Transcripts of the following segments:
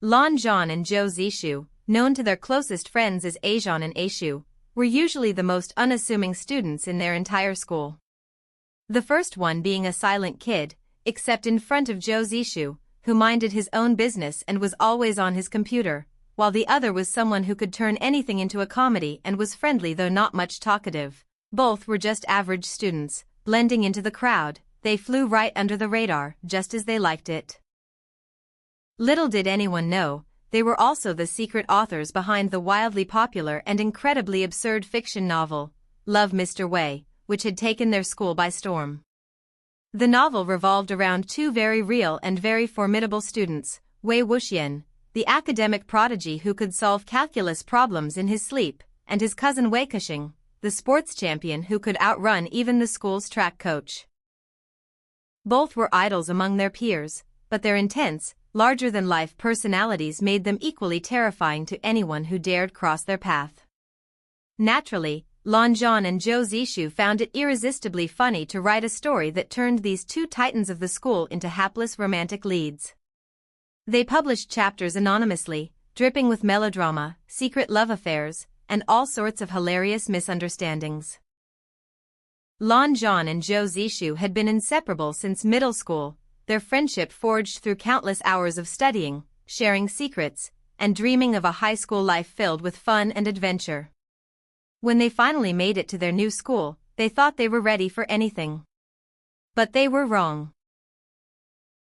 Lan Zhan and Zhou Zishu, known to their closest friends as Aizhan and Aishu, were usually the most unassuming students in their entire school. The first one being a silent kid, except in front of Zhou Zishu, who minded his own business and was always on his computer, while the other was someone who could turn anything into a comedy and was friendly though not much talkative. Both were just average students, blending into the crowd. They flew right under the radar, just as they liked it. Little did anyone know, they were also the secret authors behind the wildly popular and incredibly absurd fiction novel, Love Mr. Wei, which had taken their school by storm. The novel revolved around two very real and very formidable students, Wei Wuxian, the academic prodigy who could solve calculus problems in his sleep, and his cousin Wei Kexing, the sports champion who could outrun even the school's track coach. Both were idols among their peers, but their intense, larger-than-life personalities made them equally terrifying to anyone who dared cross their path. Naturally, Lan Zhan and Zhou Zishu found it irresistibly funny to write a story that turned these two titans of the school into hapless romantic leads. They published chapters anonymously, dripping with melodrama, secret love affairs, and all sorts of hilarious misunderstandings. Lan Zhan and Zhou Zishu had been inseparable since middle school, their friendship forged through countless hours of studying, sharing secrets, and dreaming of a high school life filled with fun and adventure. When they finally made it to their new school, they thought they were ready for anything. But they were wrong.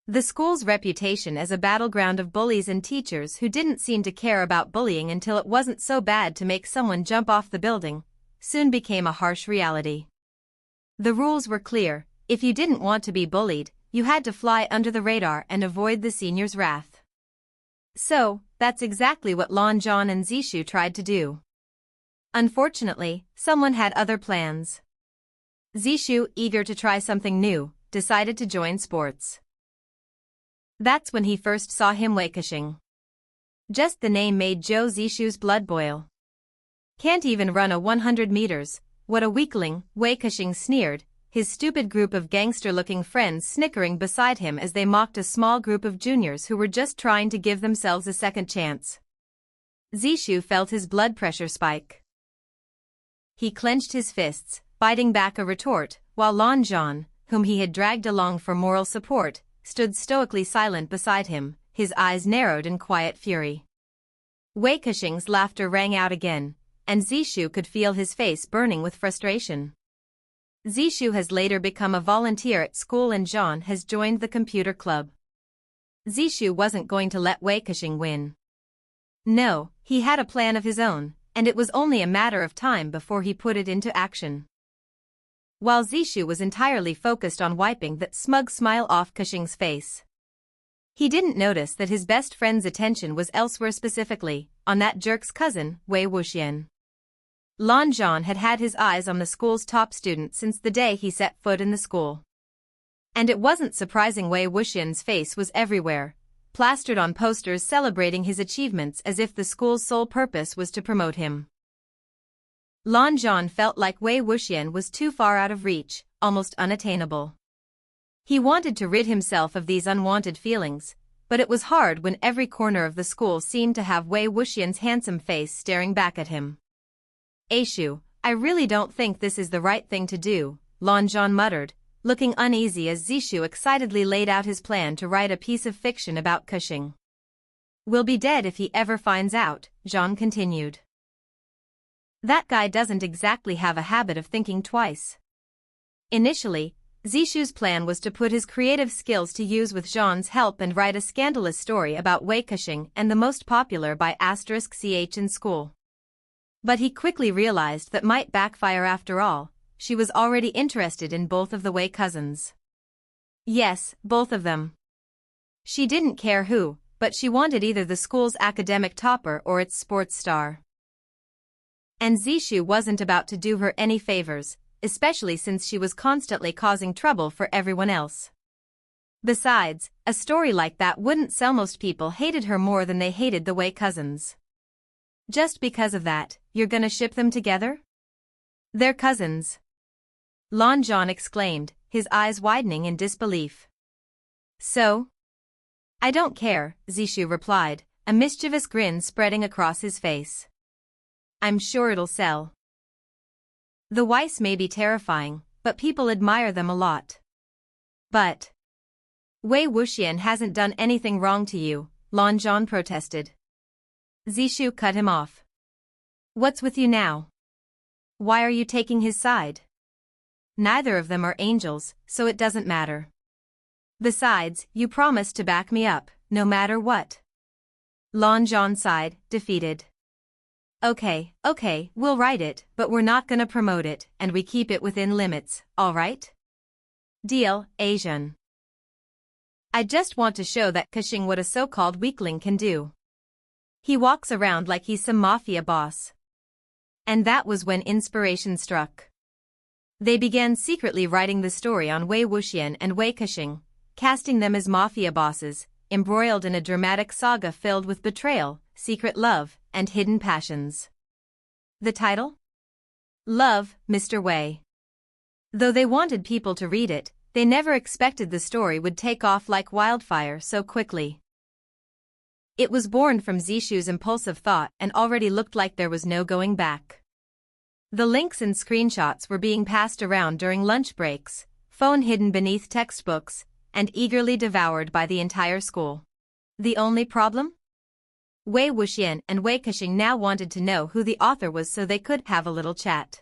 The school's reputation as a battleground of bullies and teachers who didn't seem to care about bullying until it wasn't so bad to make someone jump off the building, soon became a harsh reality. The rules were clear: if you didn't want to be bullied, you had to fly under the radar and avoid the seniors' wrath. So, that's exactly what Lan Zhan and Zishu tried to do. Unfortunately, someone had other plans. Zishu, eager to try something new, decided to join sports. That's when he first saw him Wei Kexing. Just the name made Zhou Zishu's blood boil. Can't even run a 100 meters, what a weakling, Wei Kexing sneered, his stupid group of gangster-looking friends snickering beside him as they mocked a small group of juniors who were just trying to give themselves a second chance. Zishu felt his blood pressure spike. He clenched his fists, biting back a retort, while Lan Zhan, whom he had dragged along for moral support, stood stoically silent beside him, his eyes narrowed in quiet fury. Wei Kexing's laughter rang out again, and Zishu could feel his face burning with frustration. Zishu has later become a volunteer at school and Zhan has joined the computer club. Zishu wasn't going to let Wei Kexing win. No, he had a plan of his own, and it was only a matter of time before he put it into action. While Zishu was entirely focused on wiping that smug smile off Kexing's face. He didn't notice that his best friend's attention was elsewhere, specifically, on that jerk's cousin, Wei Wuxian. Lan Zhan had had his eyes on the school's top student since the day he set foot in the school. And it wasn't surprising Wei Wuxian's face was everywhere, plastered on posters celebrating his achievements as if the school's sole purpose was to promote him. Lan Zhan felt like Wei Wuxian was too far out of reach, almost unattainable. He wanted to rid himself of these unwanted feelings, but it was hard when every corner of the school seemed to have Wei Wuxian's handsome face staring back at him. "Aishu, I really don't think this is the right thing to do," Lan Zhan muttered, looking uneasy as Zishu excitedly laid out his plan to write a piece of fiction about Kexing. "We'll be dead if he ever finds out," Zhan continued. That guy doesn't exactly have a habit of thinking twice. Initially, Zishu's plan was to put his creative skills to use with Zhan's help and write a scandalous story about Wei Kexing and the most popular by *ch in school. But he quickly realized that might backfire after all. She was already interested in both of the Wei cousins. Yes, both of them. She didn't care who, but she wanted either the school's academic topper or its sports star. And Zishu wasn't about to do her any favors, especially since she was constantly causing trouble for everyone else. Besides, a story like that wouldn't sell. Most people hated her more than they hated the Wei cousins. Just because of that, you're gonna ship them together? They're cousins. Lan Zhan exclaimed, his eyes widening in disbelief. So? I don't care, Zishu replied, a mischievous grin spreading across his face. I'm sure it'll sell. The Weiss may be terrifying, but people admire them a lot. But Wei Wuxian hasn't done anything wrong to you, Lan Zhan protested. Zishu cut him off. What's with you now? Why are you taking his side? Neither of them are angels, so it doesn't matter. Besides, you promised to back me up, no matter what. Lan Zhan sighed, defeated. Okay, we'll write it, but we're not gonna promote it, and we keep it within limits, alright? Deal, Asian. I just want to show that Xing what a so-called weakling can do. He walks around like he's some mafia boss. And that was when inspiration struck. They began secretly writing the story on Wei Wuxian and Wei Xing, casting them as mafia bosses, embroiled in a dramatic saga filled with betrayal, secret love, and hidden passions. The title? Love, Mr. Wei. Though they wanted people to read it, they never expected the story would take off like wildfire so quickly. It was born from Zishu's impulsive thought and already looked like there was no going back. The links and screenshots were being passed around during lunch breaks, phone hidden beneath textbooks, and eagerly devoured by the entire school. The only problem? Wei Wuxian and Wei Xing now wanted to know who the author was so they could have a little chat.